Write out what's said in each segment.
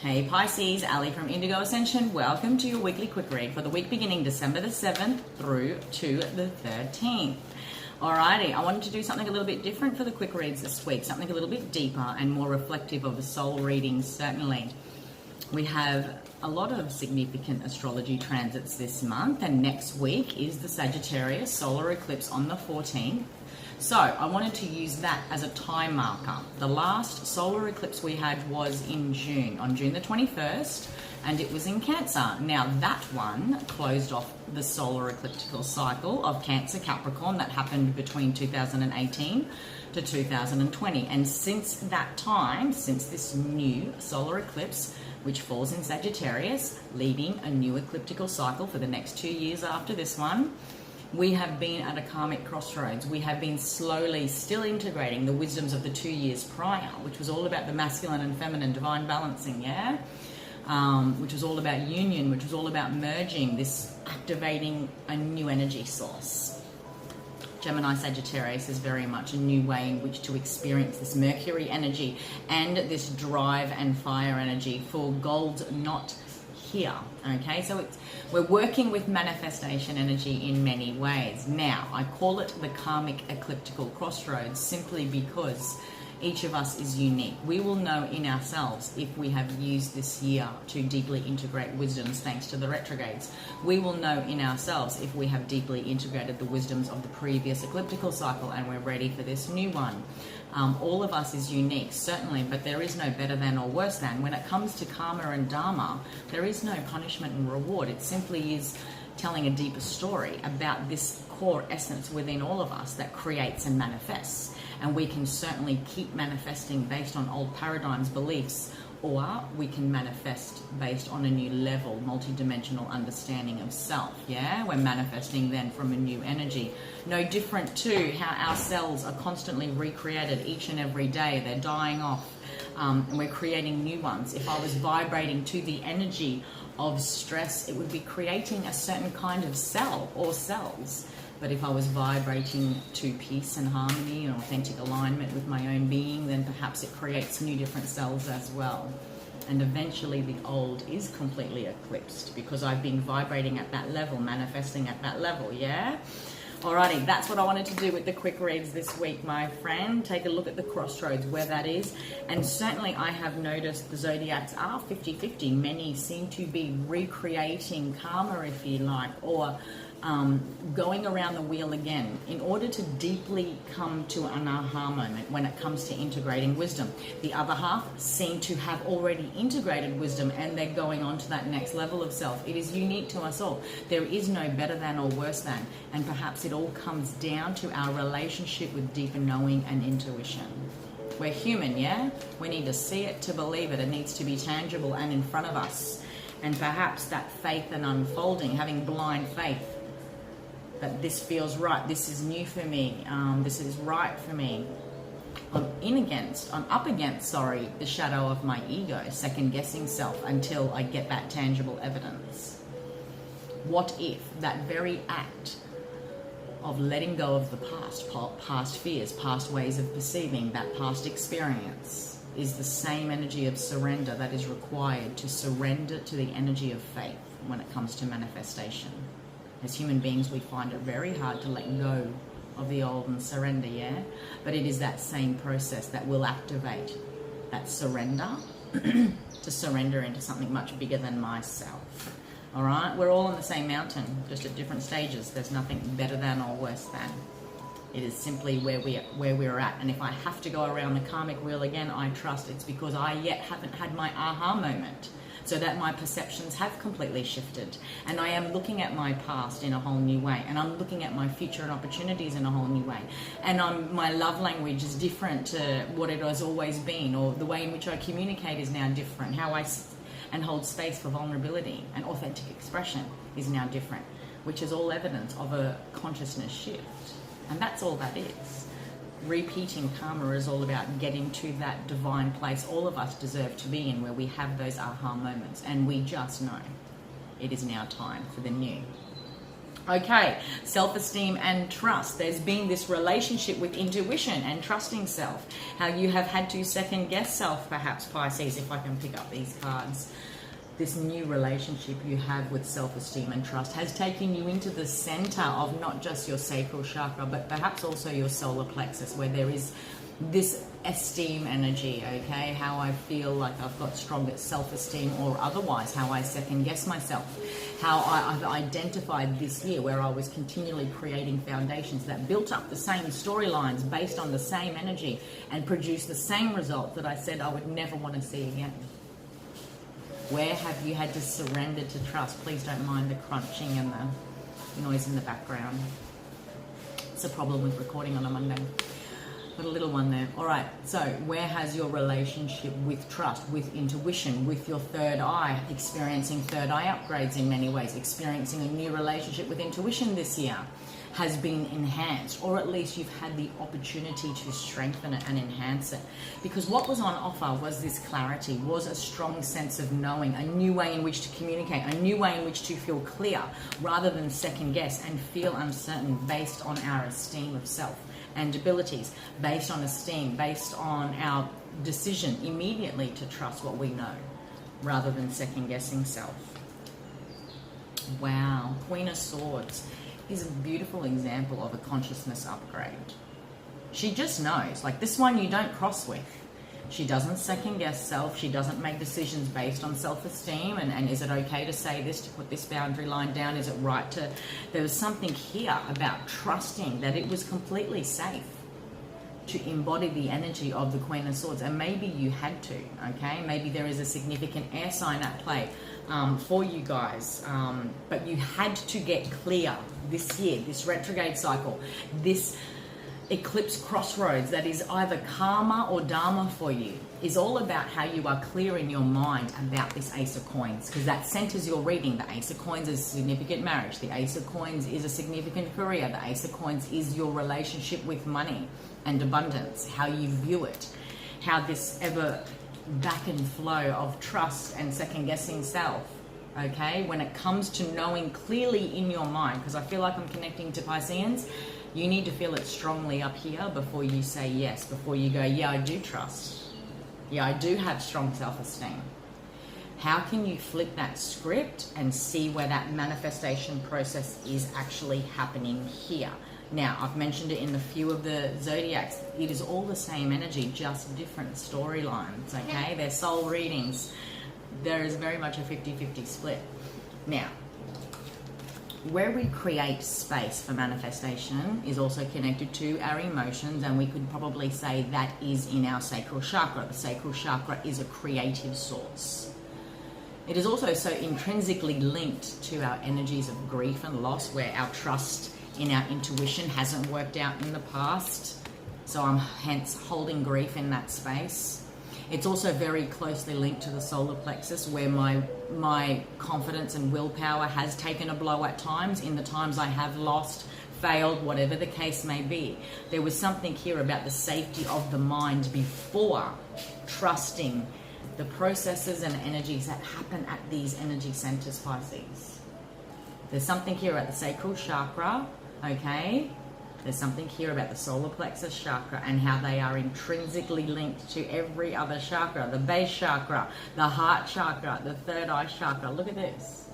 Hey Pisces, Ali from Indigo Ascension. Welcome to your weekly quick read for the week beginning December the 7th through to the 13th. Alrighty, I wanted to do something a little bit different for the quick reads this week, something a little bit deeper and more reflective of the soul readings, certainly. We have a lot of significant astrology transits this month, and next week is the Sagittarius solar eclipse on the 14th. So I wanted to use that as a time marker. The last solar eclipse we had was in June, on June the 21st, and it was in Cancer. Now that one closed off the solar ecliptical cycle of Cancer Capricorn that happened between 2018 to 2020. And since that time, since this new solar eclipse, which falls in Sagittarius, leading a new ecliptical cycle for the next 2 years after this one, we have been at a karmic crossroads. We have been slowly still integrating the wisdoms of the 2 years prior, which was all about the masculine and feminine divine balancing, yeah? Which was all about union, which was all about merging, this activating a new energy source. Gemini Sagittarius is very much a new way in which to experience this Mercury energy and this drive and fire energy for gold not here. Okay, so we're working with manifestation energy in many ways. Now, I call it the karmic ecliptical crossroads simply because each of us is unique. We will know in ourselves if we have used this year to deeply integrate wisdoms thanks to the retrogrades. We will know in ourselves if we have deeply integrated the wisdoms of the previous ecliptical cycle and we're ready for this new one. All of us is unique, certainly, but there is no better than or worse than. When it comes to karma and dharma, there is no punishment and reward. It simply is telling a deeper story about this core essence within all of us that creates and manifests. And we can certainly keep manifesting based on old paradigms, beliefs, or we can manifest based on a new level, multidimensional understanding of self, yeah? We're manifesting then from a new energy. No different to how our cells are constantly recreated each and every day. They're dying off, and we're creating new ones. If I was vibrating to the energy of stress, it would be creating a certain kind of cell or cells. But if I was vibrating to peace and harmony and authentic alignment with my own being, then perhaps it creates new different cells as well. And eventually the old is completely eclipsed because I've been vibrating at that level, manifesting at that level, yeah? Alrighty, that's what I wanted to do with the quick reads this week, my friend. Take a look at the crossroads, where that is. And certainly I have noticed the zodiacs are 50-50. Many seem to be recreating karma, if you like, or going around the wheel again in order to deeply come to an aha moment when it comes to integrating wisdom. The other half seem to have already integrated wisdom and they're going on to that next level of self. It is unique to us all. There is no better than or worse than, and perhaps it all comes down to our relationship with deeper knowing and intuition. We're human, yeah? We need to see it to believe it. It needs to be tangible and in front of us. And perhaps that faith and unfolding, having blind faith, that this feels right, this is new for me, this is right for me. I'm up against the shadow of my ego, second guessing self until I get that tangible evidence. What if that very act of letting go of the past fears, past ways of perceiving, that past experience is the same energy of surrender that is required to surrender to the energy of faith when it comes to manifestation? As human beings, we find it very hard to let go of the old and surrender, yeah? But it is that same process that will activate that surrender to surrender into something much bigger than myself. All right? We're all on the same mountain, just at different stages. There's nothing better than or worse than. It is simply where we're at. And if I have to go around the karmic wheel again, I trust it's because I yet haven't had my aha moment, so that my perceptions have completely shifted. And I am looking at my past in a whole new way. And I'm looking at my future and opportunities in a whole new way. And my love language is different to what it has always been, or the way in which I communicate is now different. How I and hold space for vulnerability and authentic expression is now different, which is all evidence of a consciousness shift. And that's all that is. Repeating karma is all about getting to that divine place all of us deserve to be in, where we have those aha moments and we just know it is now time for the new. Okay, self-esteem and trust. There's been this relationship with intuition and trusting self. How you have had to second guess self, perhaps, Pisces, if I can pick up these cards. This new relationship you have with self-esteem and trust has taken you into the center of not just your sacral chakra, but perhaps also your solar plexus, where there is this esteem energy, okay? How I feel like I've got stronger self-esteem or otherwise, how I second guess myself, how I've identified this year where I was continually creating foundations that built up the same storylines based on the same energy and produced the same result that I said I would never want to see again. Where have you had to surrender to trust? Please don't mind the crunching and the noise in the background. It's a problem with recording on a Monday. Got a little one there. All right, so where has your relationship with trust, with intuition, with your third eye, experiencing third eye upgrades in many ways, experiencing a new relationship with intuition this year, has been enhanced, or at least you've had the opportunity to strengthen it and enhance it? Because what was on offer was this clarity, was a strong sense of knowing, a new way in which to communicate, a new way in which to feel clear, rather than second guess and feel uncertain based on our esteem of self and abilities, based on esteem, based on our decision immediately to trust what we know, rather than second guessing self. Wow, Queen of Swords is a beautiful example of a consciousness upgrade. She just knows, like this one you don't cross with. She doesn't second guess self. She doesn't make decisions based on self-esteem and is it okay to say this, to put this boundary line down? Is it right to... There was something here about trusting that it was completely safe to embody the energy of the Queen of Swords. And maybe you had to, okay? Maybe there is a significant air sign at play for you guys. But you had to get clear this year, this retrograde cycle, this eclipse crossroads that is either karma or dharma for you, is all about how you are clear in your mind about this Ace of Coins, because that centers your reading. The Ace of Coins is a significant marriage. The Ace of Coins is a significant career. The Ace of Coins is your relationship with money and abundance, how you view it, how this ever back and flow of trust and second guessing self, okay? When it comes to knowing clearly in your mind, because I feel like I'm connecting to Pisceans, you need to feel it strongly up here before you say yes, before you go, yeah, I do trust. Yeah, I do have strong self-esteem. How can you flip that script and see where that manifestation process is actually happening here? Now, I've mentioned it in a few of the zodiacs. It is all the same energy, just different storylines, okay? They're soul readings. There is very much a 50-50 split. Now, where we create space for manifestation is also connected to our emotions, and we could probably say that is in our sacral chakra. The sacral chakra is a creative source. It is also so intrinsically linked to our energies of grief and loss, where our trust in our intuition hasn't worked out in the past. So I'm hence holding grief in that space. It's also very closely linked to the solar plexus, where my confidence and willpower has taken a blow at times, in the times I have lost, failed, whatever the case may be. There was something here about the safety of the mind before trusting the processes and energies that happen at these energy centers, Pisces. There's something here at the sacral chakra, okay? There's something here about the solar plexus chakra and how they are intrinsically linked to every other chakra, the base chakra, the heart chakra, the third eye chakra. Look at this.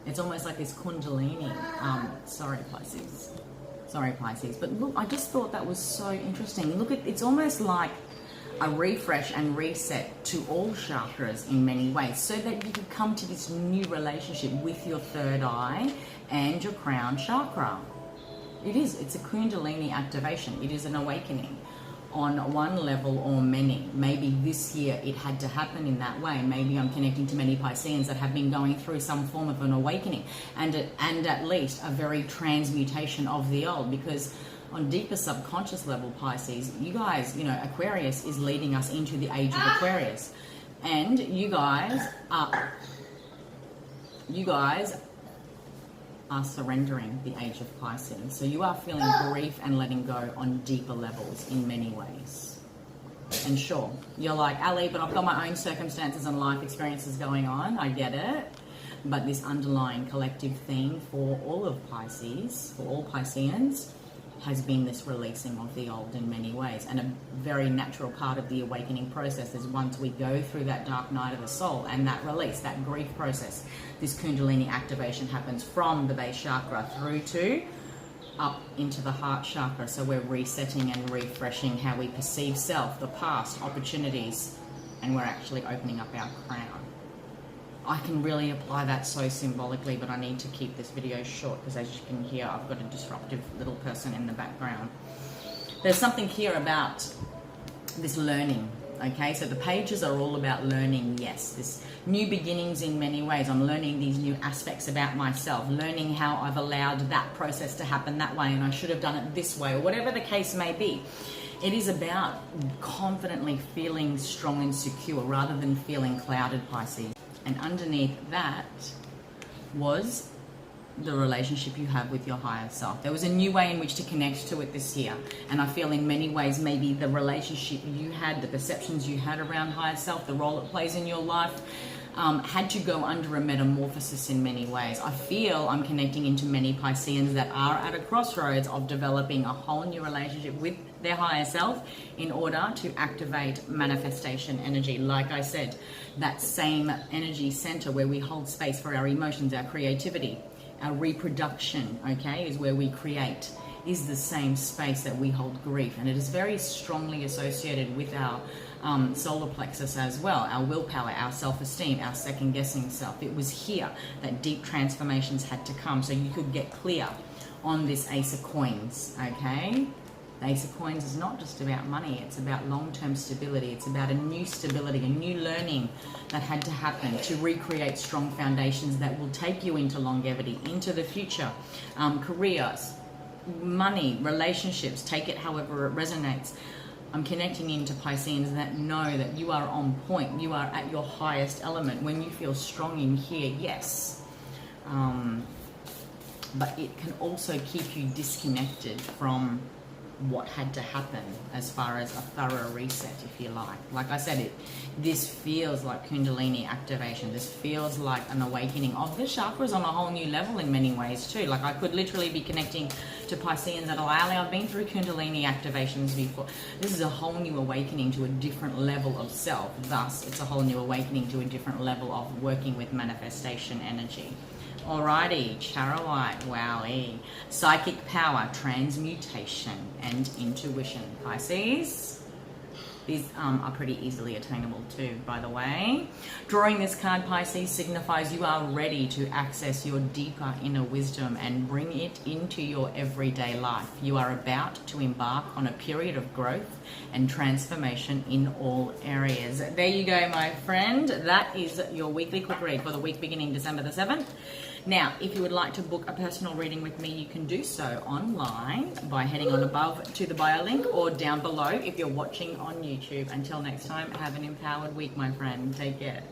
It's almost like this kundalini. Sorry, Pisces. But look, I just thought that was so interesting. Look, it's almost like a refresh and reset to all chakras in many ways, so that you could come to this new relationship with your third eye and your crown chakra. It's a kundalini activation. It is an awakening on one level or many. Maybe this year it had to happen in that way. Maybe I'm connecting to many Pisceans that have been going through some form of an awakening and at least a very transmutation of the old, because on deeper subconscious level, Pisces, you guys, Aquarius is leading us into the age of Aquarius, and you guys are surrendering the age of Pisces. So you are feeling grief and letting go on deeper levels in many ways. And sure, you're like, Ali, but I've got my own circumstances and life experiences going on. I get it. but this underlying collective theme for all of Pisces, for all Pisceans, has been this releasing of the old in many ways. And a very natural part of the awakening process is once we go through that dark night of the soul and that release, that grief process, this Kundalini activation happens from the base chakra through to up into the heart chakra. So we're resetting and refreshing how we perceive self, the past, opportunities, and we're actually opening up our crown. I can really apply that so symbolically, but I need to keep this video short because, as you can hear, I've got a disruptive little person in the background. There's something here about this learning, okay? So the pages are all about learning, yes. This new beginnings in many ways. I'm learning these new aspects about myself, learning how I've allowed that process to happen that way and I should have done it this way, or whatever the case may be. It is about confidently feeling strong and secure rather than feeling clouded, Pisces. And underneath that was the relationship you have with your higher self. There was a new way in which to connect to it this year. And I feel in many ways maybe the relationship you had, the perceptions you had around higher self, the role it plays in your life, had to go under a metamorphosis in many ways. I feel I'm connecting into many Pisceans that are at a crossroads of developing a whole new relationship with their higher self in order to activate manifestation energy. Like I said, that same energy center where we hold space for our emotions, our creativity, our reproduction, okay, is where we create, is the same space that we hold grief. And it is very strongly associated with our solar plexus as well, our willpower, our self-esteem, our second-guessing self. It was here that deep transformations had to come so you could get clear on this Ace of Coins, okay? The Ace of Coins is not just about money, it's about long-term stability. It's about a new stability, a new learning that had to happen to recreate strong foundations that will take you into longevity, into the future, careers, money, relationships, take it however it resonates. I'm connecting into Pisceans that know that you are on point, you are at your highest element. When you feel strong in here, yes. But it can also keep you disconnected from what had to happen as far as a thorough reset, if you like. Like I said, this feels like Kundalini activation. This feels like an awakening of the chakras on a whole new level in many ways too. Like I could literally be connecting to Pisceans that are, I've been through Kundalini activations before. This is a whole new awakening to a different level of self. Thus, it's a whole new awakening to a different level of working with manifestation energy. Alrighty, Charoite, wowie. Psychic power, transmutation, and intuition. Pisces. These are pretty easily attainable too, by the way. Drawing this card, Pisces, signifies you are ready to access your deeper inner wisdom and bring it into your everyday life. You are about to embark on a period of growth and transformation in all areas. There you go, my friend. That is your weekly quick read for the week beginning December the 7th. Now, if you would like to book a personal reading with me, you can do so online by heading on above to the bio link or down below if you're watching on YouTube. Until next time, have an empowered week, my friend. Take care.